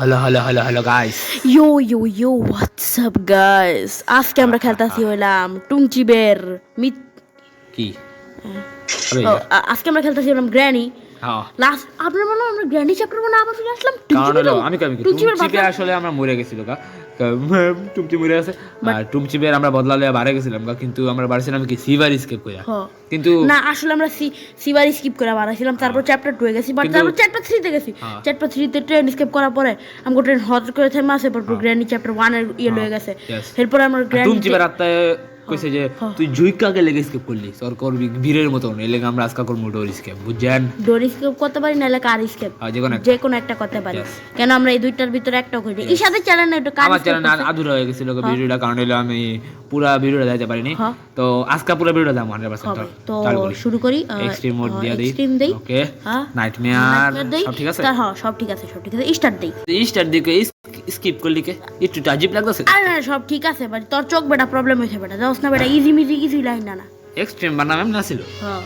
Hello guys. Yo, what's up guys? আজকে আমরা খেলতাছি হইলাম টুংচি বের মিত কি আরে আজকে আমরা খেলতাছি হইলাম গ্র্যানি। হ্যাঁ লাস্ট আপনার মনে হয় আমরা গ্র্যানি চ্যাপ্টার মানে আবার ফিরে আসলাম কারণ হলো আমি টুংচি টুমচিকে আসলে আমরা মরে গেছিল গা টুমচি মরে আছে আর টুমচি বের আমরা বদলালে বাড়ে গেছিলাম গা, কিন্তু আমরা বাড়ছিলাম কি সিভার স্কেপ কইরা, কিন্তু না আসলে আমরা সিবার স্কিপ করে বাড়াইছিলাম, তারপর চ্যাপ্টার 2 এ গেছি, বাট তারপর চ্যাপ্টার 3 তে গেছি। চ্যাপ্টার 3 তে ট্রেন স্কিপ করার পরে আমরা ট্রেন হট করে থেমে আছে, পর গ্র্যানি চ্যাপ্টার 1 এর ইয়ে লয়ে গেছে। এরপর আমরা গ্র্যানি টুমচি বের আত্মায় কইছে যে তুই জুইকাকে লেগে স্কেপ করলি সর করবি বীরের মতো, এলে আমরা আজকা করব ডোর স্কেপ, বুঝছেন? ডোর স্কেপ করতে পারি না, কার স্কেপ যে কোনো একটা করতে পারি, কেন আমরা এই দুইটার ভিতরে একটাও করি। এই সাথে চ্যানেল না একটু কার আমার চ্যানেল আধুরা হয়ে গেছিল ভিডিওটা, কারণ হলো আমি পুরো ভিডিওটা দিতে পারিনি, তো আজকা পুরো ভিডিওটা দাম 100%। তো শুরু করি। এক্সট্রিম মোড দিয়ে দেই, এক্সট্রিম দেই, ওকে নাইটমেয়ার সব ঠিক আছে। হ্যাঁ সব ঠিক আছে, স্টার্ট দেই। স্টার্ট দিকে স্কিপ করলি কে একটু আজিব লাগতেছে। আরে সব ঠিক আছে ভাই, তোর চোখ বেটা প্রবলেম হইছে বেটা, যাওস না বেটা, ইজি মিজি কিছু লাইন না এক্সট্রিম বানাম এমন ছিল। হ্যাঁ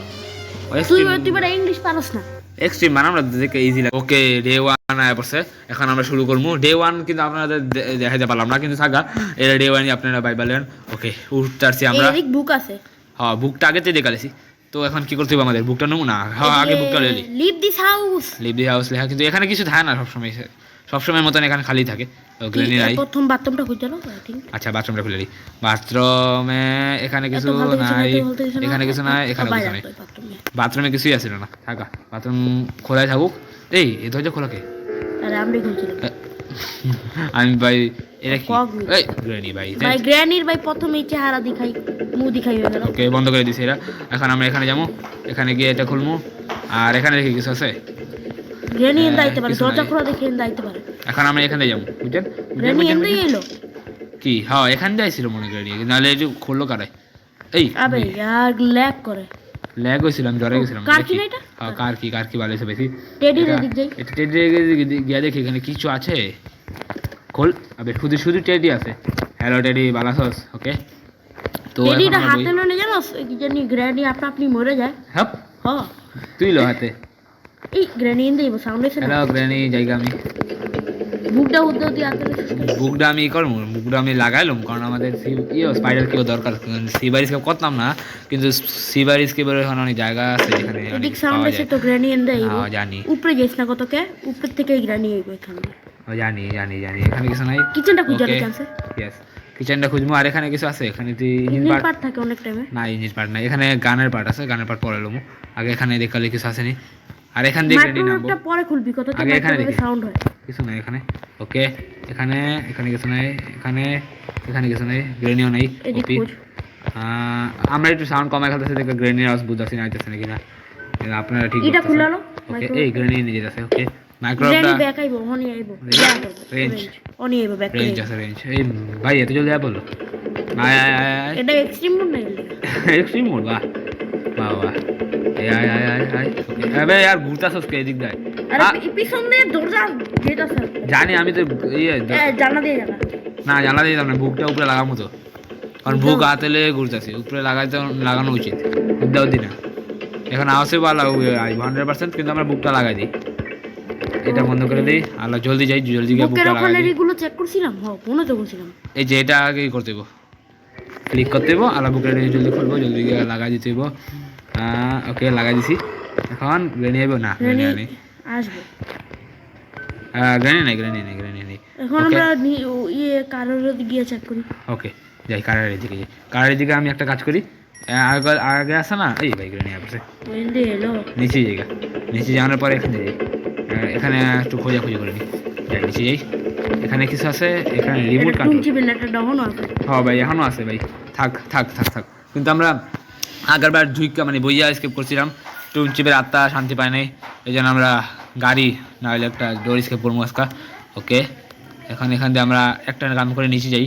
তুই বেটা ইংলিশ পারস না। এক্সট্রিম বানাম না দেখে ইজি লাগে। ওকে ডে 1 আয়া পড়ছে, এখন আমরা শুরু করব। ডে 1 কিন্তু আপনাদের দেখাইতে পারলাম না, কিন্তু সাগা এর ডে 1 আপনারা পাইবেন। ওকে উঠতারছি আমরা। এই বুক আছে, হ্যাঁ বুকটা আগেতে দেখালেছি, তো এখন কি করতে হবে আমাদের? বুকটা নেব না? হ্যাঁ আগে বুকটা লইলি। লিভ দিস হাউস লেখা, কিন্তু এখানে কিছু থাকে না সবসময় মতন এখানে খালি থাকে। গ্রেনি নাই। প্রথম বাথরুমটা খুঁজে নাও আই থিং। আচ্ছা বাথরুমটা খুলে দিই। বাথরুমে এখানে কিছু নাই, এখানে কিছু নাই, এখানে কিছু নাই। বাথরুমে কিছুই আছে না, থাকা বাথরুম খোলাই থাকুক। এই দরজা খোলা কে? আরে আমি খুলছিলাম। আমি ভাই এটা কি? এই গ্রেনি ভাই গ্রেনির ভাই প্রথমেই চেহারা দেখাই, মুখ দেখাই হয়ে গেল। ওকে বন্ধ করে দিছি এরা। এখন আমরা এখানে যাবো, এখানে গিয়ে এটা খুলবো, আর এখানে দেখি কিছু আছে। গ্রেনি এন্ড আইতে পারে, দরজা খোলা দেখে এন্ড আইতে পারে। এখন আমরা এখানে যাবো, বুঝছেন? গ্রেনি এন্ড এলো কি? হ্যাঁ এখান দিয়ে ছিল মনে করি, নাহলে এই যে খুললো কারাই। এই আবে यार ল্যাগ করে, ল্যাগ হইছিল, আমি ডরে গেছিলাম। কার কি না এটা? হ্যাঁ কার কি ভালো বেশি। টেডি রে দিক যাই, এটা টেডি রে গিয়া দেখি এখানে কিছু আছে। খোল। আবে শুধু টেডি আছে। Hello teddy বালাসস। ওকে তো টেডিটা হাতে ননে জানোস কি জানি গ্রেনি আপনি মরে যায়। হ্যাঁ তুই লো হাতে। এই গ্রেনি এন্ড দেব সাউন্ড এসে। হ্যালো গ্রেনি জায়গা আমি বুকটা উদ্দো দি আতে বুকটা আমি করব, বুকটা আমি লাগাইলাম, কারণ আমাদের স্পাইডার কিও দরকার। সিবারিস কে করতাম না, কিন্তু সিবারিস কে বড় এখন অনেক জায়গা আছে যেখানে অনেক সাউন্ড এসে, তো গ্রেনি এন্ড দেব। হ্যাঁ জানি উপরে যাইস না কতকে, উপর থেকে গ্রেনি আইবো এখানে। জানি এখানে কিছু নাই। কিচেনটা খুঁজে দেখেনছে? यस কিচেনটা খুঁজবো। আর এখানে কিছু আছে? এখানে তুই ইঞ্জিন পার্ট থাকে অনেক টাইমে। না ইঞ্জিন পার্ট না, এখানে গানের পার্ট আছে, গানের পার্ট পরে লমু। আগে এখানে দেখালে কিছু আসেনি, আর এখান দিয়ে রেডি নামবো। মাইক্রোফোনটা পরে খুলবি, কত আগে এখানে দেখি সাউন্ড হয়। কিছু নাই এখানে। ওকে এখানে কিছু নাই, এখানে কিছু নাই, গ্রেনিও নাই। ওপি আমরা একটু সাউন্ড কমাই খেলতেছি, দেখে গ্রেনির আওয়াজ বুঝাছি না আইতেছে নাকি না, আপনারা ঠিক এটা খুলালো। ওকে এই গ্রেনি নিয়ে যাচ্ছে। ওকে মাইক্রোফোনটা গ্রেনি ব্যাক আইবো, হনি আইবো, রেঞ্জ হনি আইবো, ব্যাক রেঞ্জ আছে রেঞ্জ। এই ভাই এত জলদি বলো। আয় এটা এক্সট্রিম মোড না? Extreme mode. বাহ আয় আবে यार ঘুরতাছস কে এদিক যায়? আরে পিছন দিয়ে দরজা গেট আছে। জানি আমি তো জানলা দিয়ে যাবা না, জানলা দিয়ে যাব না, বুকটা উপরে লাগামু তো, কারণ বুক হাতে লে ঘুরতাছি, উপরে লাগানো উচিত, দাও দিনা। এখন আওয়াজে ভালো 100%, কিন্তু আমরা বুকটা লাগাই দিই। এটা বন্ধ করে দেই। আল্লাহ জলদি গিয়ে বুকটা লাগাই দিই। এগুলো চেক করছিলাম, মনে তো করছিলাম। এই যে এটা আগে করতে হবে, ক্লিক করতে হবে, আল্লাহ বুকটা জলদি খুলবো, জলদি গিয়ে লাগাই দিতে হবে। ওকে লাগাই দিছি। এখন গ্রেনি আইবো না? গ্রেনি আসবে। গ্রেনি নাই। এখন আমরা কারোর গিয়ে চেক করি। ওকে যাই কারের দিকে আমি একটা কাজ করি। আগে আসে না, এই ভাই গ্রেনি আসছে নিচে যাওয়ার পরে এখানে যাই, এখানে একটু খোঁজাখুঁজি করে নিই। নিচে যাই, এখানে কিছু আছে, এখানে রিমোট কন্ট্রোল। হ্যাঁ ভাই এখনো আছে ভাই, থাক, কিন্তু আমরা আগেরবার ঝুইকা মানে বইয়া স্কেপ করছিলাম, টুনচিপের আত্মা শান্তি পায় নাই, এই জন্য আমরা গাড়ি না হলে একটা ডোর স্কেপ করবো আজকা। ওকে এখান দিয়ে আমরা একটা কাম করে নিচে যাই,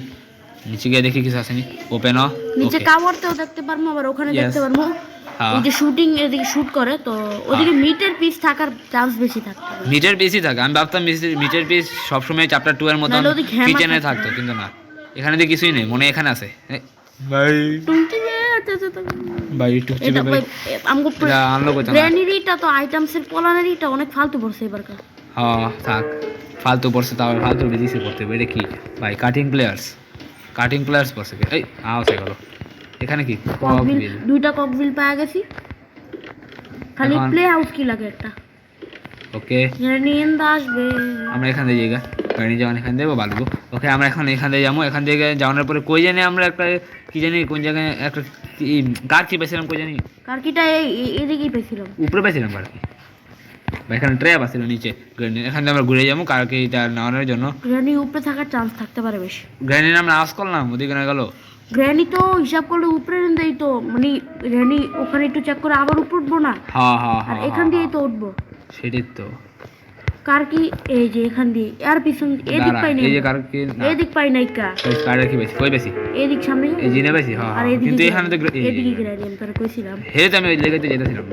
নিচে গিয়ে দেখি কিছু আসেনি। ওপেন নিচে কাভারতেও দেখতে পারবো, আবার ওখানে দেখতে পারবো। এই যে শুটিং এদিকে শুট করে, তো ওদিকে মিটের পিস থাকার চান্স বেশি থাকে। আমি ভাবতাম মিটের পিস সবসময় চ্যাপ্টার 2 এর মতন কিচেনে থাকতো, কিন্তু না, এখানে দিয়ে কিছুই নেই, মনে এখানে আছে। ভাই টুকচিপে ভাই আমগো গ্র্যানিরিটা তো আইটেমসের পলানারিটা অনেক ফালতু পড়ছে এবারকার। থাক ফালতু পড়ছে, তাও ফালতু বেশি পড়তে হবে। এটা কি ভাই? কাটিং প্লেয়ার্স পড়ছে কি? এই আওয়াজ গেল। এখানে কি ককবিল, দুইটা ককবিল পাওয়া গেছি। খালি প্লে হাউস কি লাগে একটা। ওকে নিন্দা আসবে। আমরা এখান থেকে জায়গা গাড়ি যাওয়ান এখান থেকে বালবো। ওকে আমরা এখন এখান থেকে যাবো। এখান থেকে যাওয়ার পরে কই জানি আমরা একটা কি জানি কোন জায়গায় একটা কার কি পেয়েছিলাম কই জানি। কারকিটা এদিকেই পেয়েছিলাম, উপরে পেয়েছিলাম কারকি। এখানে ট্র্যাপ আছে নিচে। এখান থেকে আমরা ঘুরে যাবো কারকিটা নেওয়ার জন্য। গ্র্যানি উপরে থাকার চান্স থাকতে পারে বেশি। গ্র্যানি আমরা আওয়াজ করলাম ওদিকে না গেল। গ্র্যানি তো হিসাব করলে উপরে দেই তো, মানে গ্র্যানি ওখানে একটু চেক করে আবার উপর উঠবো না। আর এখান দিয়েই তো উঠবো। সেটাই তো। কার কি এই যে এখান দিয়ে আর পিছন এদিক পাই না, এই যে কার কি এদিক পাই নাই কা কার কি বেশি কই বেশি এদিক সামনে এই জিনে বেশি। আর কিন্তু এখানে তো এদিকে গ্র্যানি আমি তোরে কইছিলাম। হে তো আমি ওই লেগেতে যেতেছিলাম।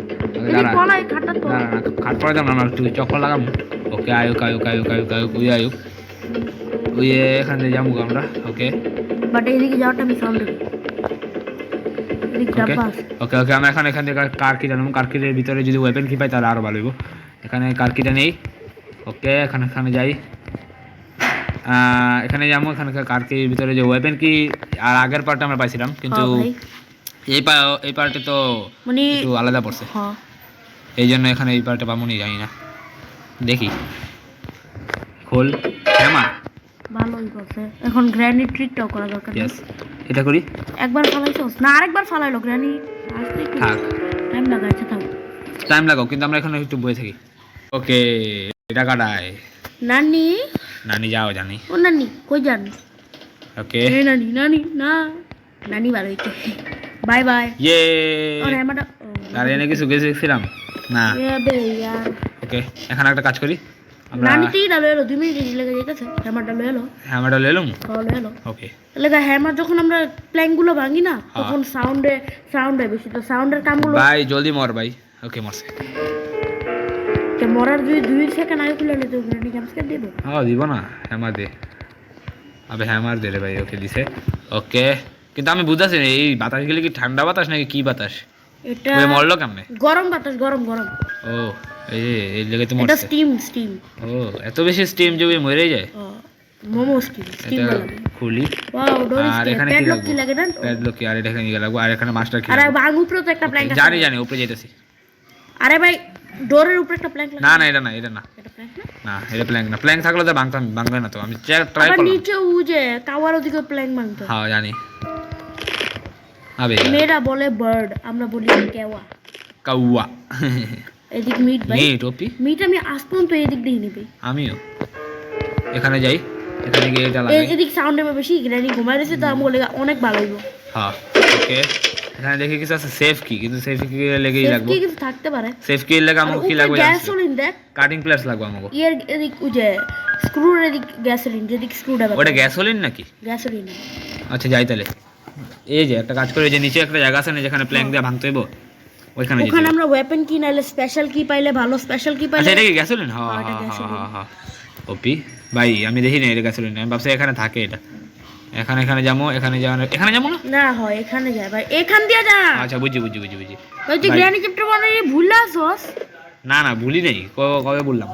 এদিক পলাই খাটটা তো না খাট পড়ে দাম আমরা একটু চক্কর লাগাম। ওকে আয়ুক ওই আয়ুক ওই এখান থেকে যাবো আমরা। ওকে বাট এদিকে যাওয়াটা আমি সাউন্ড দেব। এদিক ডাব্বা ওকে আমরা এখান থেকে কার কি জানবো। কার কিটের ভিতরে যদি ওয়েপেন কি পাই তাহলে আরো ভালো হইব। এখানে কার কিটা নেই। ওকে এখানে যাই। এখানে যাবো। এখানে কার কির ভিতরে যে ওয়েপেন কি আর আগের পার্টে আমরা পাইছিলাম, কিন্তু এই পার্টে তো মানে একটু আলাদা পড়ছে। এই জন্য এখানে এই পার্টে পাবো নি জানি না। দেখি খোল হ্যামার ভালোই করছে। এখন গ্র্যানি ট্রিকটাও করা দরকার। এটা করি। একবার ফালাইছস না, আরেকবার ফালাইলো গ্র্যানি। আসতে একটু টাইম লাগাইছে। টাইম লাগাও, কিন্তু আমরা এখানে একটু বসে থাকি। ওকে এটা কাটায়। নানি যাও জানি। ও নানি কই যান? ওকে নানি না নানি ভালো হইছে। Bye bye. ইয়ে ওরে আমাটা আরে এনে কিছু গেছিলাম না। এবে ইয়ার ওকে এখানে একটা কাজ করি আমরা। নানি তি ডালো এলো 2 মিনিট লেগে যাইতেছে। হ্যামারটা লয়ে এলো। হ্যামারটা লয়ে এলাম। লয়ে এলো। ওকে লাগা হ্যামার যখন আমরা প্ল্যাঙ্কগুলো ভাঙি না তখন সাউন্ডে বেশি, তো সাউন্ডের কামগুলো ভাই জলদি মর ভাই। ওকে মরছে। কে মরার 2 সেকেন্ড আগে খুলে নিতে গ্র্যানি জাম্পস্কেয়ার দিব। দিব না হ্যামার দে। আবে হ্যামার দে রে ভাই। ওকে দিছে। ওকে কিন্তু আমি বুঝাছি না এই বাতাস গেলে কি ঠান্ডা বাতাস নাকি কি বাতাস? এটা ওই মরলো কেমনে? গরম বাতাস, গরম। ও এই জায়গায় তো মরছে। এটা স্টিম। ও এত বেশি স্টিম যে ওই মরে যায়। মোমো স্টিম এটা খুলি। ওয়াও ডোরিস আর এখানে কি লাগে না? প্যাডলক কি আর এটা এখানে কি লাগবে? আর এখানে মাস্টার কি? আরে ভাঙ উপরে তো একটা প্ল্যাঙ্ক আছে। জানি উপরে যাইতাছি। আরে ভাই ডোরের উপরে একটা প্ল্যাঙ্ক লাগে। না এটা না। এটা প্ল্যাঙ্ক না? না এটা প্ল্যাঙ্ক না। প্ল্যাঙ্ক থাকলে তো ভাঙবে না তো। আমি ট্রাই করলাম। আর নিচে যে টাওয়ার ওদিকে প্ল্যাঙ্ক ভাঙতো। হ্যাঁ জানি। আবে মেয়েরা বলে বার্ড, আমরা বলি কেওয়া। কাউয়া। এদিক মিট ভাই। মিট আমি আসপন তো এদিক দিয়ে নিবি। আমিও এখানে যাই। এখানে গিয়ে এটা লাগাই। এদিক সাউন্ড হবে বেশি। গ্র্যানি ঘুমায় রয়েছে তো আমগো লাগা অনেক ভালো হইব। হ্যাঁ ওকে এখানে দেখি কিছু আছে সেফ কি, কিন্তু সেফ কি লেগেই লাগবে। কি কিছু থাকতে পারে। সেফ কি লাগা আমাকে কি লাগবে? গ্যাসোলিন দেখ। কাটিং প্লেয়ার্স লাগবে আমাকে। এদিক উজে স্ক্রুর এদিক গ্যাসোলিন, যেদিক স্ক্রুড্রাইভার। ওটা গ্যাসোলিন নাকি? গ্যাসোলিন। আচ্ছা যাই তাহলে। এই যে একটা কাজ করে, যে নিচে একটা জায়গা আছে না যেখানে প্ল্যাঙ্ক দিয়ে ভাঙতে হইব, ওইখানে যেতে। ওখানে আমরা ওয়েপন কি নাইলে স্পেশাল কি পাইলে ভালো, স্পেশাল কি পাইলে। আচ্ছা এটা কি গ্যাসোলিন? হ্যাঁ ওপি ভাই আমি দেখি না এটা গ্যাসোলিন। আমি ভাবছি এখানে থাকে এটা। এখানে যাবো। এখানে যাবো না হয় এখানে যায় ভাই, এখান দিয়ে যা। আচ্ছা বুঝি। ভাই তুই গ্র্যানি চ্যাপ্টার 1 এর ভুলাছস? না ভুলি নাই। কবে বললাম?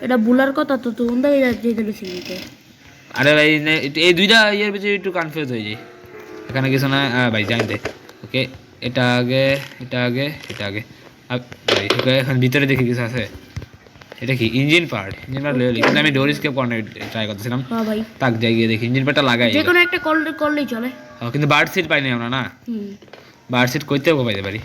এটা ভুলার কথা তো তুই ওন্দাই যেতে গেছিস। আরে ভাই এই দুইটা এর ভিতরে একটু কনফিউজ হয়ে যায়। এখানে কিছু না ভাই জানতে। ওকে এটা আগে। ভাই এখানে ভিতরে দেখি কিছু আছে। এটা কি ইঞ্জিন পার্ট লয়ে লি, কিন্তু আমি ডোর স্কেপ করার ট্রাই করতেছিলাম। হ্যাঁ ভাই তাক যাই গিয়ে দেখি ইঞ্জিন পার্টটা লাগাই। যে কোনো একটা করলেই চলে। হ্যাঁ কিন্তু বার্ড সিট পাইনি আমরা না। বার্ড সিট কইতেও পাইতে পারি।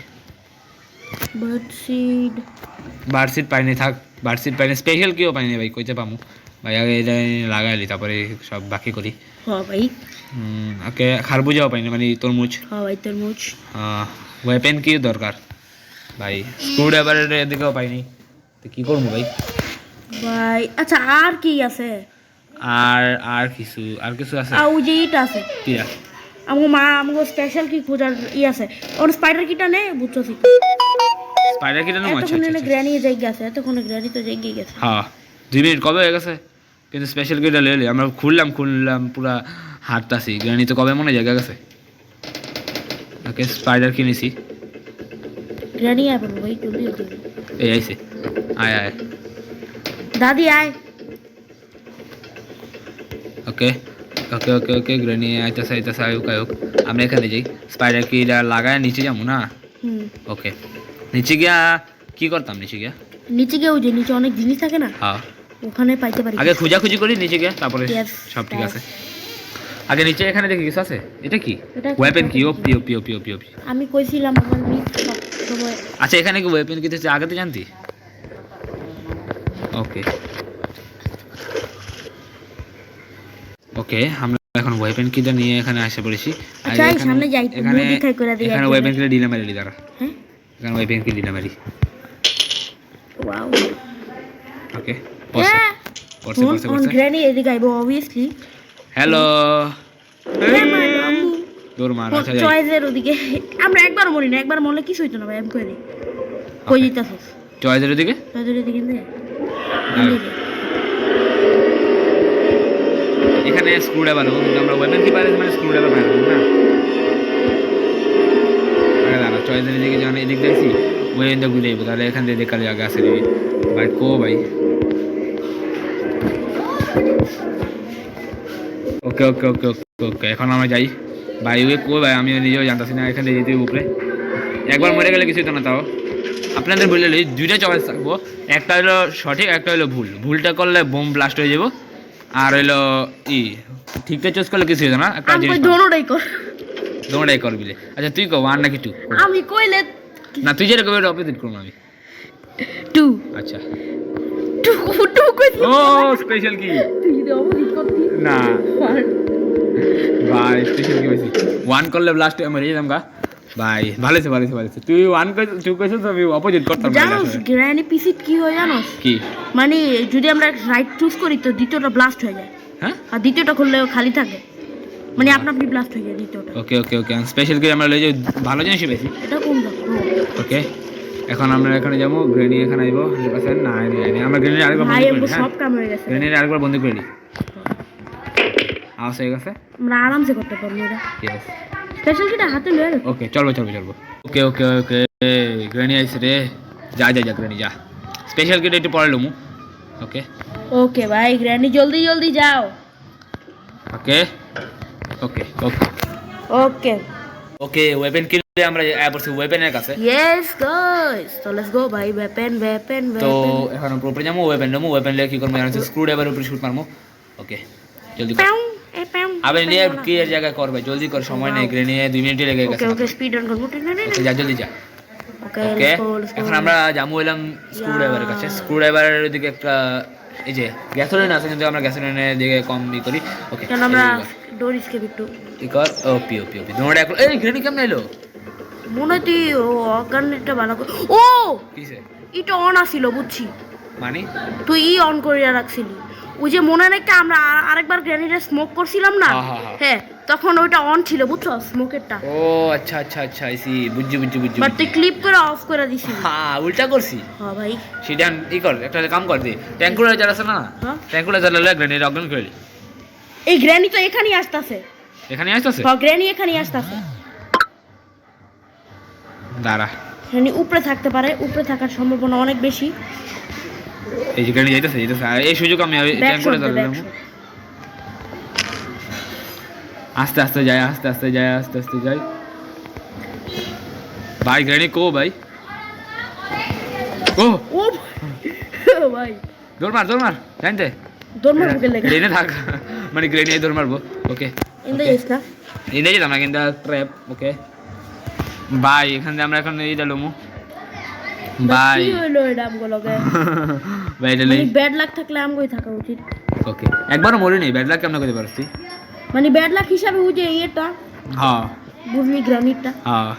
বার্ড সিট পাইনি। থাক বার্ড সিট পাইনি। স্পেশাল কিও পাইনি ভাই, কইতে পামু ভাই। আগে এটা লাগাইলি তারপরে সব বাকি করি। হ্যাঁ ভাই ওকে খারবুজাও পাইনি, মানে তরমুজ। হ্যাঁ ভাই তরমুজ। ওয়েপেন কি দরকার ভাই? স্ক্রুড্রাইভারের এদিকেও পাইনি, তো কি করবো ভাই? আচ্ছা আর কি আছে? আর কিছু আছে। ওই যে এটা আছে কি? আমগো স্পেশাল কি খোঁজার আছে। ওর স্পাইডার কিটা নে বুঝছস? স্পাইডার কিটা নে। আচ্ছা গ্র্যানি জায়গা আছে, এতক্ষণে গ্র্যানি তো জায়গায় গেছে। হ্যাঁ 2 মিনিট কবে হয়ে গেছে, কিন্তু স্পেশাল কিটা লইলি আমরা খুললাম পুরা হাঁটতাছি। গ্র্যানি তো কবে মনে জায়গা গেছে। ওকে স্পাইডার কিনেছি। গ্র্যানি আইবো ভাই জলদি। এই আইছে। আয় দাদি আয়। ওকে ওকে ওকে ওকে গ্রেনি আইতাছে আইতাছে আয়ুক আয়ুক। আমরা এখানে যাই, স্পাইডার কিটা লাগায় নিচে যাবো না? ওকে, নিচে গিয়া কি করতাম? নিচে গিয়া ওই যে নিচে অনেক জিনিস থাকে না, হ্যাঁ ওখানে পাইতে পারি। আগে খোঁজাখুঁজি করি নিচে গিয়া, তারপরে সব ঠিক আছে। আগে নিচে এখানে দেখি কিছু আছে। এটা কি ওয়েপেন? কি ওপি ওপি ওপি ওপি ওপি আমি কইছিলাম আমার নিচ সব সময়। আচ্ছা এখানে কি ওয়েপেন কি আগে তো জানতি? ওকে ওকে, আমরা এখন ওয়েপেন কিটা নিয়ে এখানে এসে পড়েছি। আচ্ছা সামনে যাই, এখানে দেখাই করে দিই। এখানে ওয়েপেন কিটা ডিনা মারি দাঁড়া। হ্যাঁ এখানে ওয়েপেন কি ডিনা মারি। ওয়াও ওকে পড়ছে পড়ছে পড়ছে অন গ্র্যানি এদিকে আইবো অবভিয়াসলি। হ্যালো দৌড় মার। আচ্ছা যাই চয়েসের ওদিকে আমরা একবার মরি না, একবার মরলে কিছু হইতো না ভাই। আমি কই দিই কই দিতাছস? চয়েসের ওদিকে নে এখানে স্ক্রু ড্রাইভার হবে, কিন্তু আমরা ওয়েপেন কি পারি মানে স্ক্রু ড্রাইভার পাই না। আগে দাঁড়া, চয়েসের দিকে যখন এদিক দেখছি ওই এদিকে ঘুরে যাবো, তাহলে এখান থেকে দেখালে আগে আসে দিবি ভাই। কো ভাই ওকে ওকে ওকে ওকে ওকে, এখন আমরা যাই ভাই। ওই কো ভাই, আমি নিজেও জানতাছি না এখানে যেতে উপরে। একবার মরে গেলে কিছু হতো না। তাও আপনাদের বললে দুইটা চয়েস থাকবো, একটা হলো সঠিক, একটা হলো ভুল। ভুলটা করলে বোম ব্লাস্ট হয়ে যাবো, আর হইলো ঠিকটা চুজ করলে কিছু হতো না। একটা জিনিস দৌড়াই করবি। আচ্ছা তুই কো 1 নাকি 2? আমি কইলে না, তুই যেটা কইবি অপোজিট করব আমি। 2। আচ্ছা 2 কই? ও স্পেশাল কি? তুই যদি অপোজিট করতি না ভাই, স্পেশাল কি হইছে? 1 করলে ব্লাস্ট মরে যেতাম গা ভাই। ভালোছে ভালোছে ভালোছে। তুই 1 কই 2 কইছিস, আমি অপোজিট করতাম। জানোস গ্র্যানি পিসি কি হয় জানোস? কি মানে যদি আমরা রাইট চুজ করি তো দ্বিতীয়টা ব্লাস্ট হয়ে যায়। হ্যাঁ, আর দ্বিতীয়টা খুললে খালি থাকে, মানে আপনা আপনি ব্লাস্ট হয়ে যায় দ্বিতীয়টা। ওকে ওকে ওকে, স্পেশাল কি আমরা লই যে ভালো জিনিসই বেশি। এটা কোন ওকে, এখন আমরা এখানে যাবো। গ্রেনি এখানে আইবো 100%। না আমরা গ্রেনি আরেকবার ভাই বন্ধ করি। সব কাম হয়ে গেছে, গ্রেনি আরেকবার বন্ধ করে নি। আওয়াজ হয়ে গেছে, আমরা আরামসে করতে পারবো এটা। ইয়েস স্পেশাল কিটা হাতে লয়ে গেছে। ওকে চলবো চলবো চলবো। ওকে ওকে ওকে, গ্রেনি আইছে রে। যা যা যা গ্রেনি যা, স্পেশাল কিটা একটু পরে লমু। ওকে ওকে ভাই গ্র্যানি জলদি জলদি যাও। ওকে ওকে ওকে ওকে ওকে, ওয়েপেন কিনলে আমরা পড়ছি ওয়েপেনের কাছে। Yes guys, so let's go ভাই। ওয়েপেন তো এখন উপরে যাবো, ওয়েপেন নেবো। ওয়েপেন লিয়ে কি করবো? স্ক্রু ড্রাইভার উপরে শুট মারবো। ওকে জলদি কর। আবে নিয়ে কি এর জায়গা করবে, জলদি কর, সময় নেই। গ্রেনি 2 মিনিট লেগে গেছে। ওকে ওকে স্পিড রান করব। ওকে যা জলদি যা। ওকে ওকে এখন আমরা যাবো এলাম স্ক্রু ড্রাইভারের কাছে। স্ক্রু ড্রাইভারের দিকে একটা এই যে গ্যাসোলিন আছে, কিন্তু আমরা গ্যাসোলিনের দিকে কম করি। ওকে কেন আমরা ডোর স্কেপ একটু কি কর। ওপি ওপি ওপি দৌড়ে এখন। এই গ্রেনি কেমন এলো? মনে হয় তুই অর্গানটা ভালো করে। ও কিসে? এটা অন আছিল বুঝছি, মানে তুই অন করিয়া রাখছিলি। ওই যে মনে নাই আমরা আরেকবার গ্রেনেডে স্মোক করছিলাম না? হ্যাঁ তখন ওইটা অন ছিল বুঝছো, স্মোকেরটা। ও আচ্ছা আচ্ছা আচ্ছা, আইসি, বুঝছি বুঝছি বুঝছি। বাট তুই ক্লিপ করে অফ করে দিছিস। হ্যাঁ উল্টা করছি। হ্যাঁ ভাই সেটা কর, একটা কাম কর দে। ট্যাঙ্কুলা যারা আছে না, ট্যাঙ্কুলা যারা লাগে গ্রেনেড অজ্ঞান করে নি। এই গ্রেনি তো এখানেই আসতেছে। এখানে আসতেছে? হ্যাঁ গ্রেনি এখানেই আসতেছে। দাঁড়া, গ্রেনি উপরে থাকতে পারে, উপরে থাকার সম্ভাবনা অনেক বেশি। এই যে গ্রেনি যাইতেছে যাইতেছে, এই সুযোগ আমি ট্যাঙ্কুলা যারা আস্তে আস্তে যায় আস্তে আস্তে যায় আস্তে আস্তে যায়। ভাই গ্রেনি কো ভাই? ও ও ভাই দৌড় মার জানতে দৌড় মারবো কে লাগে? গ্রেনে থাক, মানে গ্রেনি দৌড় মারবো। ওকে ইন্দা ইস না ইন্দা যেতাম না কিন্তু ট্র্যাপ। ওকে ভাই এখান থেকে আমরা এখন এই ডালমু ভাই। কি হলো এটা আমগুলোকে? ভাই এটা নেই, ব্যাড লাক থাকলে আমগোই থাকা উচিত। ওকে একবারও মরিনি, ব্যাড লাক কেমন করতে পারছি? মানে ব্যাড লাক হিসাবে ওই যে এটা হ্যাঁ বুঝলি গ্রানিটটা। হ্যাঁ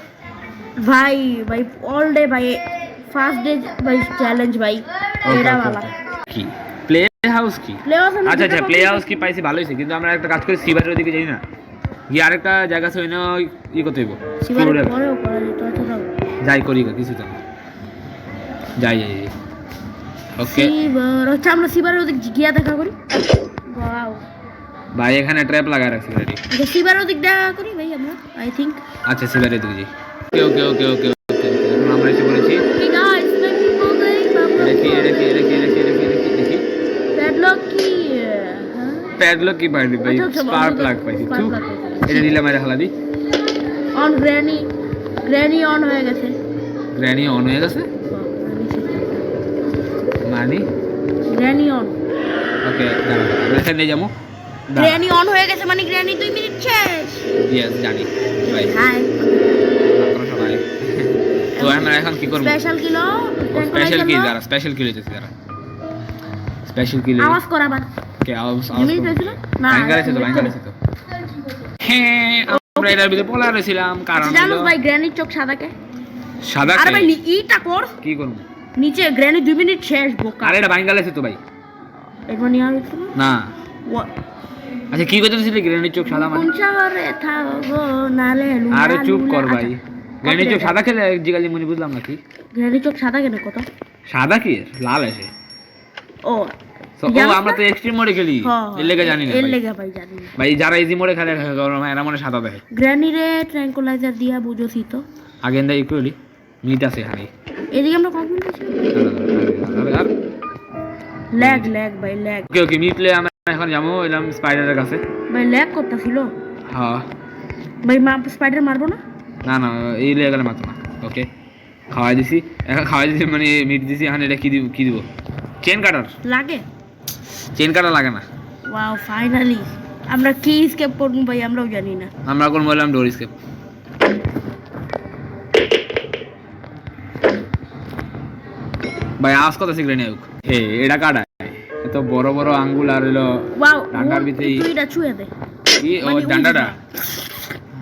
ভাই ভাই অল ডে ভাই, ফার্স্ট ডে ভাই চ্যালেঞ্জ ভাই এটা ভালো। কি প্লে হাউস কি? আচ্ছা আচ্ছা প্লে হাউস কি পাইছি, ভালো হয়েছে। কিন্তু আমরা একটা কাজ করি, সিবারের ওদিকে যাই না, গিয়ে আরেকটা জায়গা আছে, ওই না ই করতে হইব। সিবারের পরেও করা যেত। আচ্ছা যাও যাই করি কিছু তো যাই যাই। ওকে সিবার আচ্ছা আমরা সিবারের ওদিক গিয়া দেখা করি। ওয়াও ভাই এখানে ট্র্যাপ লাগায় রাখছি রেডি। সিবারের ওদিক দেখা করি ভাই আমরা আই থিংক। আচ্ছা সিবারের দিকে যাই। ওকে ওকে ওকে ওকে এখন আমরা এসে বলেছি। Okay guys let's go. দেখি দেখি দেখি দেখি দেখি দেখি দেখি প্যাডলক কি পাইনি ভাই, স্পার্ক প্লাগ পাইছি। এটা দিলাম আর হালা দি। অন গ্র্যানি অন হয়ে গেছে। গ্র্যানি অন হয়ে গেছে মানে গ্র্যানি অন। ওকে দাঁড়া আমরা এখানে যাবো। গ্র্যানি অন হয়ে গেছে মানে গ্র্যানি 2 মিনিট শেষ। ইয়েস জানি ভাই। হাই সবাই তো আমরা এখন কি করব? স্পেশাল কিলো স্পেশাল কি যারা স্পেশাল কিলো যেতে যারা স্পেশাল কিলো আওয়াজ করা বাদ কে আওয়াজ মিনিট হয়েছিল না ভাঙ্গারেছে তো হ্যাঁ আমরা এর ভিতরে পলা রইছিলাম কারণ জানো ভাই গ্র্যানির চোখ সাদা কে? সাদা আরে ভাই ইটা কর কি করব? নিচে গ্র্যানি 2 মিনিট শেষ বোকা। আরে এটা ভাঙ্গালেছে তো ভাই একবার নিয়ে আসছিল না। আচ্ছা কি করতেছিস গ্র্যানির চোখ সাদা মানে? কোন শহরে থাকবো নালে লুলা। আরে চুপ কর ভাই। গ্র্যানির চোখ সাদা খেলে জিগালি মনি বুঝলাম না কি? গ্র্যানির চোখ সাদা কেন কত? সাদা কি লাল আছে? ও তো আমরা তো এক্সট্রিম মোডে খেলি এর লেগে জানি না। এর লেগে ভাই জানি না ভাই যারা ইজি মোডে খেলে এরা মনে সাদা দেখে। গ্র্যানি রে ট্র্যাঙ্কুলাইজার দিয়া বুঝোছি তো আগে দা ইকুয়ালি মিট আছে হাই এদিকে আমরা কখন আছি? আর ল্যাগ ভাই ল্যাগ। ওকে ওকে মিট প্লে আমরা এখন যাবো এলাম স্পাইডারের কাছে। ভাই ল্যাগ করতেছিল। হ্যাঁ ভাই স্পাইডার মারবো না? না না এই লেগে গেলে মাত্র না। ওকে খাওয়াই দিছি এখন খাওয়াই দিছি মানে মিট দিছি এখন এটা কি দিব? চেন কাটার লাগে? চেন কাটার লাগে না। ওয়াও ফাইনালি আমরা কি স্কেপ করব ভাই আমরাও জানি না। আমরা কোন বললাম ডোর স্কেপ। ভাই আজ কথা শিখলে না হে এটা কাটা এত বড় বড় আঙ্গুল আর হলো ওয়াও ডান্ডার ভিতরে তুই এটা ছুঁয়ে দে কি ও ডান্ডাটা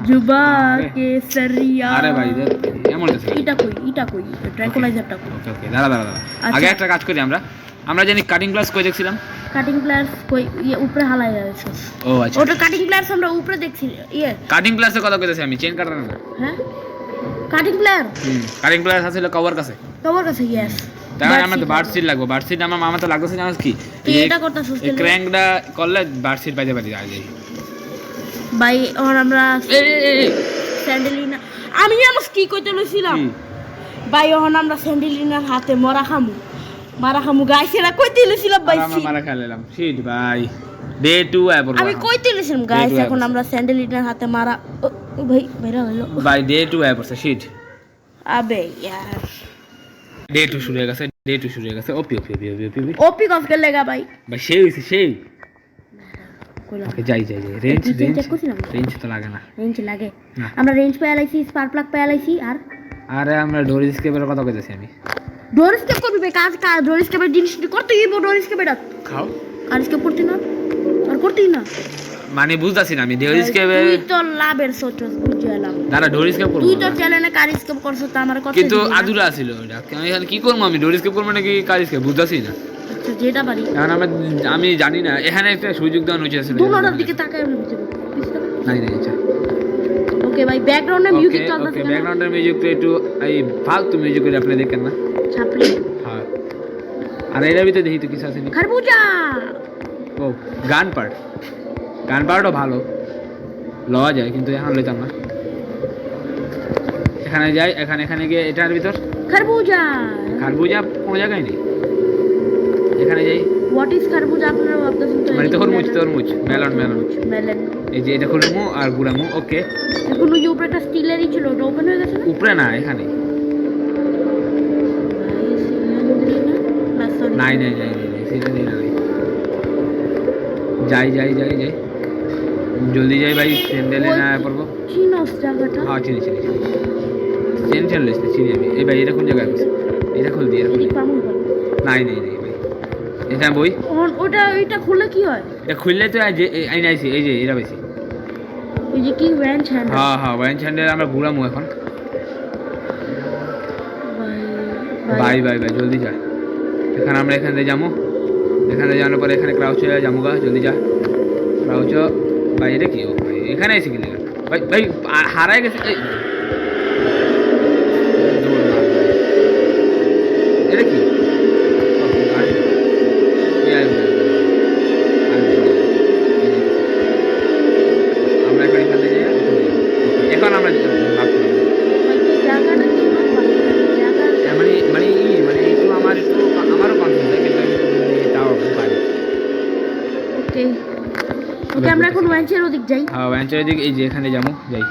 জুবা কে সরিয়া। আরে ভাই এমন আছে এটা কই ট্র্যাঙ্কুলাইজারটা কই? ওকে ওকে দাঁড়া আগে একটা কাজ করি আমরা জানি কাটিং গ্লাস কই দেখছিলাম? কাটিং প্লেয়ার্স কই উপরে হালাই যাচ্ছে। ও আচ্ছা ওটা কাটিং প্লেয়ার্স আমরা উপরে দেখছি কাটিং গ্লাসের কথা কইতাছি আমি চেন কাটার না। হ্যাঁ কাটিং প্লেয়ার কাটিং প্লেয়ার আছে কভার কাছে ইয়েস। তাহলে আমার তো বার্ড সিট লাগবে। বার্ড সিট আমার মামা তো লাগতেছে জানিস কি? তুই এটা করতেছিস এই ক্র্যাঙ্কটা করলে বার্ড সিট পাইতে পারি আগে ভাই আর আমরা স্যান্ডেলিনা আমি জানো কি কইতে লইছিলাম ভাই এখন আমরা স্যান্ডেলিনার হাতে মারা খামু গাইস এরা কইতে লইছিলাম ভাই আমরা মারা খেলাম শিট ভাই ডে 2 আইবো আমি কইতে লইছিলাম গাইস এখন আমরা স্যান্ডেলিনার হাতে মারা ভাই বাইরে হলো ভাই ডে 2 আইবো শিট আবে यार ডে 2 শুরু হয়ে গেছে ওপি কফ কে লাগা ভাই সেই ওকে যাই রেঞ্জ তো লাগে না। রেঞ্জ লাগে আমরা রেঞ্জ পেয়ে আইছি স্পার্ক প্লাগ পেয়ে আইছি আর আরে আমরা ডোর স্কেপের কথা কইতাছি আমি। ডোর স্কেপ করবি বে কাজ ডোর স্কেপের জিনিস করতে গিয়ে ডোর স্কেপের খাও আর স্কেপ করতে না আর করতে না মানে বুঝতাছি না আমি ডোর স্কেপে তুই তো লাভের সোচস বুঝলাম দাঁড়া ডোর স্কেপ করব তুই তো চ্যানেলে কার স্কেপ করছ তা আমার কথা কিন্তু আদুরা ছিল এটা আমি এখন কি করব? আমি ডোর স্কেপ করব নাকি কার স্কেপ বুঝতাছি না। আচ্ছা যেটা পারি এখন আমি জানি না এখানে একটা সুযোগ দেওয়া হয়েছে আসলে দুনোটার দিকে তাকায় আমি বুঝতে নাই আচ্ছা ওকে ভাই ব্যাকগ্রাউন্ডে মিউজিক চলতেছে ওকে ব্যাকগ্রাউন্ডের মিউজিক তো একটু এই ফালতু মিউজিক করে আপনি দেখেন না ছাপলি হ্যাঁ। আর এর ভিতরে দেখি তো কিছু আছে নি খরবুজা ও গান পার্টও ভালো লওয়া যায় কিন্তু এখন লইতাম না। এখানে যাই এখানে গিয়ে এটার ভিতর খরবুজা কোনো জায়গায় নেই। এখানে যাই হোয়াট ইজ খরবুজা আপনারা ভাবতেছেন তো মানে তরমুজ মেলন এই যে এটা খুলমু আর গুড়ামু। ওকে এখন ওই উপরেটা স্টিলেরই ছিল ওটা ওপেন হয়ে গেছে না? উপরে না এখানে নাই সেটা নেই যাই জলদি যাই ভাই স্যান্ডেলে না পড়বো। চিনোস জায়গাটা হ্যাঁ চিনি চিনি আমি। এই ভাই এটা কোন জায়গায় আছে? এটা খুল দিয়ে নাই ভাই এটা বই এটা খুললে কি হয়? এটা খুললে তো আই নাইছি এই যে এরা বেশি এই যে কি ওয়ান হ্যান্ড হ্যাঁ ওয়ান হ্যান্ডেল আমরা ঘুরামু এখন। ভাই জলদি যা। আমরা এখান থেকে যাবো। এখানে যাওয়ার পরে এখানে ক্রাউচ হয়ে যাবো জলদি যা ক্রাউচ ভাই এটা কি? ও ভাই এখানে এসে গেলে ভাই হারাই গেছে এটা কি? আমরা এখন এখান থেকে এখন আমরা আমারও কনফিউজ কিন্তু তাও পারি। ওকে ওকে আমরা এখন ওয়াঞ্চের ওদিক যাই। হ্যাঁ ওয়াঞ্চের ওদিক এই যে এখানে যাবো যাই।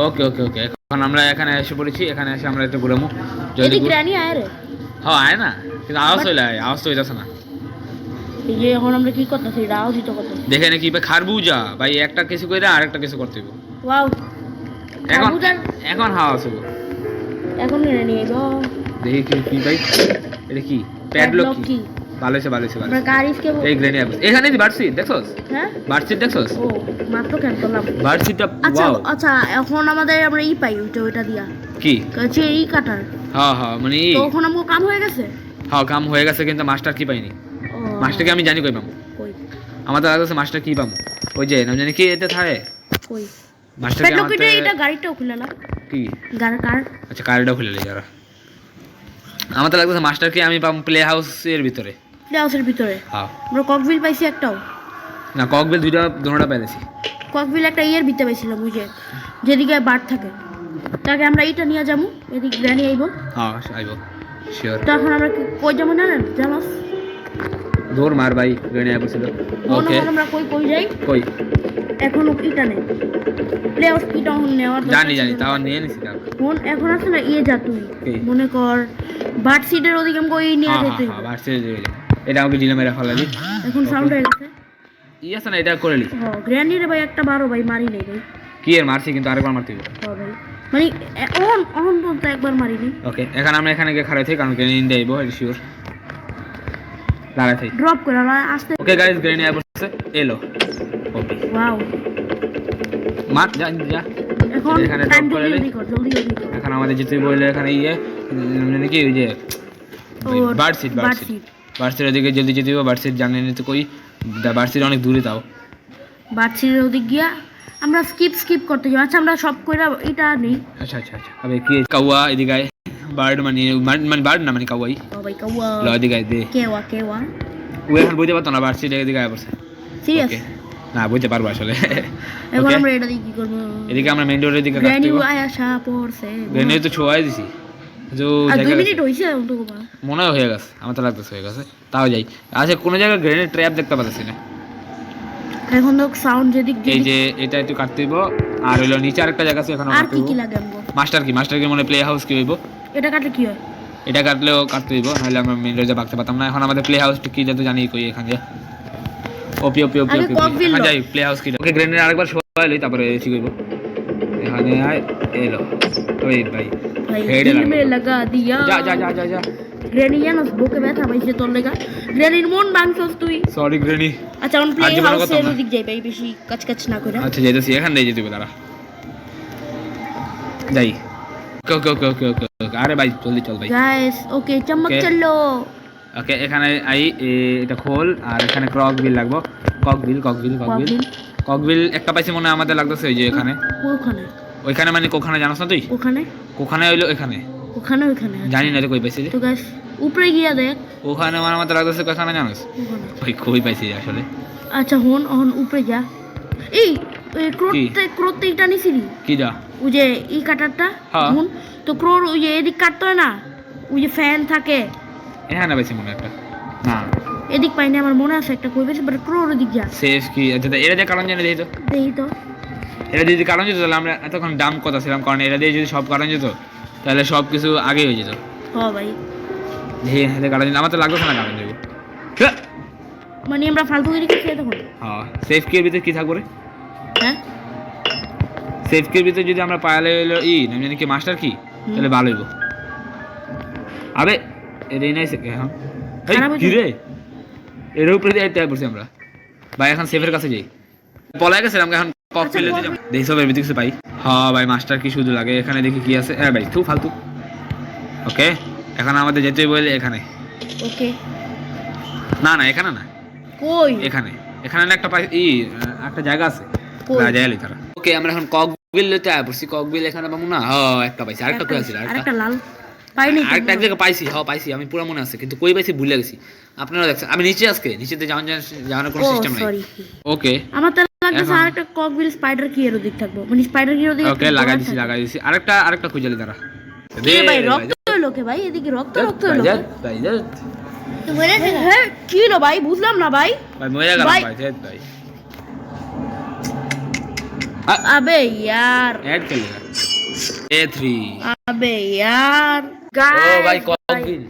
ওকে ওকে ওকে এখন আমরা এখানে এসে পড়েছি, এখানে এসে আমরা একটু ঘুরামু জলদি। এদিক গ্র্যানি আয় রে। হ্যাঁ আয় না, কিন্তু আওয়াজ হইলে আয়, আওয়াজ তো হইতাছে না। এই যে এখন আমরা কি করতেছি, রাও দিত কত দেখে নাকি ভাই খারবুজা ভাই, একটা কিছু কইরা আরেকটা কিছু করতে হইব। ওয়াও এখন এখন হাওয়া আছে এখন নিয়ে নিব। দেখি কি কি ভাই, এটা কি প্যাডলক কি? ভালো হইছে ভালো হইছে ভালো। আমরা গাড়িসকে এই গ্রেনি অ্যাপ এখানে দি বাড়ছি দেখছস? হ্যাঁ বাড়ছি দেখছস? ও মাত্র কেন করলাম বাড়ছিটা আচ্ছা ওয়াও। আচ্ছা এখন আমাদের আমরা ই পাই ওইটা দিয়া কি কাছে এই কাটার। হ্যাঁ হ্যাঁ মানে তো এখন আমগো কাম হয়ে গেছে। হ্যাঁ কাম হয়ে গেছে, কিন্তু মাস্টার কি পাইনি। মাস্টারকে আমি জানি কই পাবো, কই আমাদের লাগছে মাস্টার কি পাবো, ওই যে নাম জানি কি এতে থাকে কই মাস্টারকে পেটলো আমাদের কিটা এটা গাড়িটাও খুলে না কি কার আচ্ছা কার্ডটা খুলে লই যারা। আমাদের লাগছে মাস্টারকে আমি পাবো প্লে হাউসের ভিতরে। প্লে হাউসের ভিতরে হ্যাঁ আমরা ককভিল পাইছি একটাও না, ককবেল দুটোটা পেয়েছি। ককভিল একটা ইয়ের ভিতরে পাইছিলাম ওই যে যেদিকে বার্ড থাকে, তাকে আমরা এইটা নিয়ে যাবো, এদিকে গ্র্যানি আইব। হ্যাঁ আইবো শিওর। তখন আমরা কই যাবো না জানাস দৌড় মার ভাই, গ্রেনি আইবো ছিল। ওকে আমরা কই কই যাই কই এখন ইটা নেই প্লে হাউস ইটা নেওয়ার জানি জানি তাও নিয়ে নিছি তাও। ফোন এখন আছে না ইয়ে যা তুই কি? মনে কর বার্ড সিটের ওদিকে আমি কই নিয়ে হ্যাঁ যেতে হ্যাঁ বাড়ছে এটা আমাকে ডিলে মেরা ফেলালি। এখন সাউন্ড হয়ে গেছে। ই আছে না এটা করে লি। হ্যাঁ গ্র্যানি রে ভাই একটা বারো ভাই মারি নেই ভাই। কি এর মারছি কিন্তু আরেকবার মারতে হবে। হ্যাঁ ভাই মানে অন অন বলতে একবার মারিনি। ওকে এখন আমরা এখানে গিয়ে খাড়া থাকি, কারণ গ্রেনি ইন্ডিয়া আইবো এটা শিওর। দাঁড়ায় থাকি। ড্রপ করে আমরা আসতে। ওকে গাইস গ্রেনি আইবো এলো। ওকে ওয়াও মার যা যা। এখন এখানে টাইম drop করে জলদি নি। কর জলদি জলদি কর। এখন আমাদের যেতে বললে এখানে ইয়ে মানে কি ওই যে ও, bird seat bird seat। Bird সিটের দিকে জলদি যেতে হবে। বার্ড সিট জানেন তো কই, বার্ড সিট অনেক দূরে তাও। বার্ড সিটের ওদিক গিয়া আমরা স্কিপ করতে যাই। আচ্ছা আমরা সব কইরা এটা নেই। আচ্ছা আচ্ছা আচ্ছা আবে কি কাওয়া এদিকে আয়। বার্ড মানে বার্ড না মানে কাওয়াই ও ভাই কাওয়া ল এদিকে আয় দে। কেওয়া ও এখন বুঝতে পারতো না বার্ড সিট এদিকে আয় বসে। সিরিয়াস ওকে না বুঝতে পারবো আসলে। এখন ওকে আমরা এটা দিয়ে কি করব? এদিকে আমরা মেইন রোডের দিকে গ্র্যানি কাটতে আয়াশা পড়ছে। গ্রেনি তো ছোঁয়াই দিছি যে আর 2 জায়গা মিনিট হইছে তো বাবা। মনে হয়ে গেছে, আমার তো লাগতেছে হয়ে গেছে। তাও যাই। আচ্ছা কোনো জায়গায় গ্রেনেড ট্র্যাপ দেখতে পাচ্ছি না। এখন তো সাউন্ড যেদিক এই যে এটা একটু কাটতে হইব, আর হইলো নিচে আরেকটা জায়গা আছে এখানে আর কি কি লাগে আমগো? মাস্টার কি মনে প্লে হাউস কি হইব, এটা কাটলে কি হয়? এটা কাটলেও কাটতে হইব, নাহলে আমরা মেইন রোডে ভাগতে পারতাম না। এখন আমাদের প্লে হাউস কি যেতে জানি কই এখানে যা। ওপি আগে ককভিল যাই প্লে হাউস কি। ওকে গ্রেনেড আরেকবার সবাই লই তারপরে ঠিক হইব। এখানে আয় এলো ওই ভাই ভাই হেডে দিল লাগলো। মে লাগা দিয়া। যা যা যা যা যা। গ্র্যানি জানোস বুকে ব্যথা পাইছে তোর লাগা। গ্র্যানির মন ভাঙছস তুই। সরি গ্রেনি। আচ্ছা অন প্লে আর জীবনে হাউসের করতাম না। ওদিক যাই ভাই, বেশি কাচ না কইরা। আচ্ছা যাইতেছি, এখান দিয়ে যেতে হবে দাঁড়া যাই। ওকে ওকে ওকে ওকে ওকে আরে ভাই জলদি চল ভাই। গাইস ওকে চমক Okay. চলো। ওকে এখানে আই এটা খোল, আর এখানে ক্রক বিল লাগবো। ককবিল একটা পাইছি মনে হয় আমাদের লাগতেছে ওই যে এখানে ওখানে ওইখানে মানে কোখানে জানোস না তুই? ওখানে কোখানে হইলো এখানে ওখানে ওখানে জানি না রে কই পাইছি রে। তো গাইস উপরে গিয়া দেখ ওখানে মানে আমাদের লাগতেছে কোখানে জানোস? ওখানে। ওই কই পাইছি আসলে। আচ্ছা হন অন উপরে যা। এই ক্রোতে এটা নিছিলি কি যা ওই যে এই কাটারটা হ্যাঁ। হন তো ক্রোর ওই যে এদিক কাটতো না, ওই যে ফ্যান থাকে এখানে পাইছি মনে হয় একটা না এদিক পাইনি আমার মনে আছে একটা কই বেশি, বাট ক্রোর ওদিক যা সেফ কি আচ্ছা এটা যে কারণ জানি দেই তো দেখি তো। এটা যদি কারণ যেত তাহলে আমরা এতক্ষণ দাম কথা ছিলাম, কারণ এটা দিয়ে যদি সব কারণ যেত তাহলে সব কিছু আগে হয়ে যেত। হ্যাঁ ভাই হ্যাঁ হ্যাঁ কারণ আমার তো লাগতো না কারণ দেবো। মানে আমরা ফালতু করে কি খেয়ে তখন। হ্যাঁ সেফ কির ভিতরে কি থাকবে রে? হ্যাঁ সেফ কির ভিতরে যদি আমরা পাইলে হলো নাম জানি কি মাস্টার কি, তাহলে ভালো হইব। আবে এটাই নাই এখন এই খারাপ কি হইছে। রে এর উপরে দিয়ে আইতে পড়ছি আমরা ভাই। এখন সেফের কাছে যাই, পলাই গেছিলাম এখন কক আচ্ছা, ফেলে দিলাম। দেখি সব এর ভিতরে কিছু পাই। হ্যাঁ ভাই মাস্টার কি শুধু লাগে, এখানে দেখি কি আছে। হ্যাঁ ভাই তুই ফালতু। ওকে এখন আমাদের যেতে বলে এখানে ওকে না না এখানে না কই এখানে এখানে না একটা একটা জায়গা আছে কই? রাজায়ালি তারা। ওকে আমরা এখন ককবিল লইতে আয় পড়ছি। ককবিল এখানে পাবো না। হ্যাঁ একটা পাইছি, আরেকটা কই আছে? আরেকটা লাল পাইনি তো। আরেকটা এক জায়গায় পাইছি। হ্যাঁ পাইছি, আমি পুরো মনে আছে, কিন্তু কই পাইছি ভুলে গেছি। আপনারা দেখছেন আমি নিচে আজকে নিচেতে যাওয়ার কোনো ও সিস্টেম নাই। সরি ওকে আমার তো লাগতেছে এখন- আরেকটা ককবিল স্পাইডার কি এর ওদিক থাকবো, মানে স্পাইডার কি এর ওদিক ওকে লাগাই দিছি আরেকটা খুঁজে দাঁড়া এ ভাই রক্ত হইলো কে ভাই, এদিকে রক্ত হইলো ভাই হ্যাঁ কি হলো ভাই বুঝলাম না ভাই। ভাই মরে গেলাম ভাই। ভাই জেদ ভাই अबे यार ऐड कर लेगा A3 अबे यार ও ভাই ককবিল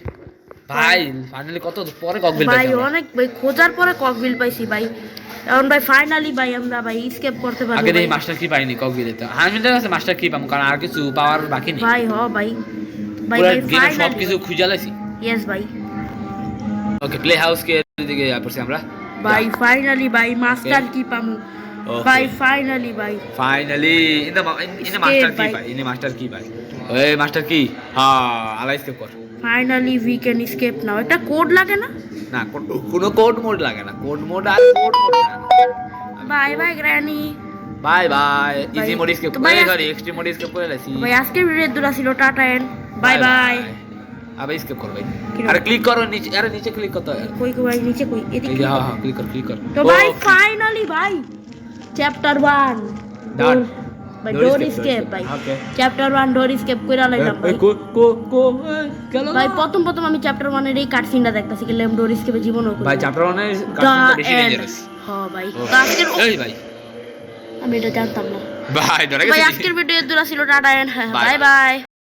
ভাই ফাইনালি কত পরে ককবিল ভাই পাইছি অনেক ভাই খোঁজার পরে ককবিল পাইছি ভাই এখন ভাই ফাইনালি ভাই আমরা ভাই স্কেপ করতে পারবো আগে ভাই। দেখি মাস্টার কি পাইনি ককবিলে তো হামিদের কাছে মাস্টার কি পাবো কারণ আর কিছু পাওয়ার বাকি নেই ভাই হ ভাই ভাই পুরো ভাই গেমে সব ফাইনালি কিছু খুঁজে লাইছি यस ভাই ওকে প্লে হাউস কে দিকে পড়ছি আমরা ভাই ফাইনালি ভাই মাস্টার কি পামু Okay. ভাই ফাইনালি ভাই ফাইনালি ইন মাস্টার কি পাই ইন মাস্টার কি পাই ওই মাস্টার কি হ্যাঁ আলাই স্কেপ কর ফাইনালি উই ক্যান স্কেপ নাও এটা কোড লাগে না না কোনো কোড মোড লাগে না কোড মোড আর কোড মোড লাগে না bye bye granny bye bye Bye. Easy mode escape তো ভাই করে সরি এক্সট্রিম মোড স্কেপ করে লাইছি ভাই আজকের ভিডিও দূরা ছিল টাটা এন্ড বাই বাই আবার স্কেপ কর ভাই কিরকম? আরে ক্লিক করো নিচে আরে নিচে ক্লিক করতে হয় কই কই ভাই নিচে কই এই এদিকে যে হ্যাঁ হ্যাঁ ক্লিক কর তো ভাই ফাইনালি ভাই চ্যাপ্টার 1 Done. ভাই Door door escape, escape door ভাই escape. Okay. Chapter 1 door escape কইরা লাইলাম ভাই কো গেল ভাই প্রথম আমি চ্যাপ্টার 1 এর এই কাটসিনটা দেখতাছি কি লেম ডোর স্কেপে জীবনও করি ভাই চ্যাপ্টার 1 এর কাজটা বেশি ডেঞ্জারাস হ্যাঁ ভাই ও। তো আজকের এই ভাই আমি এটা জানতাম না ভাই ধরে ভাই গেছি আজকের ভিডিও দূরা ছিল tata and Bye, bye bye. By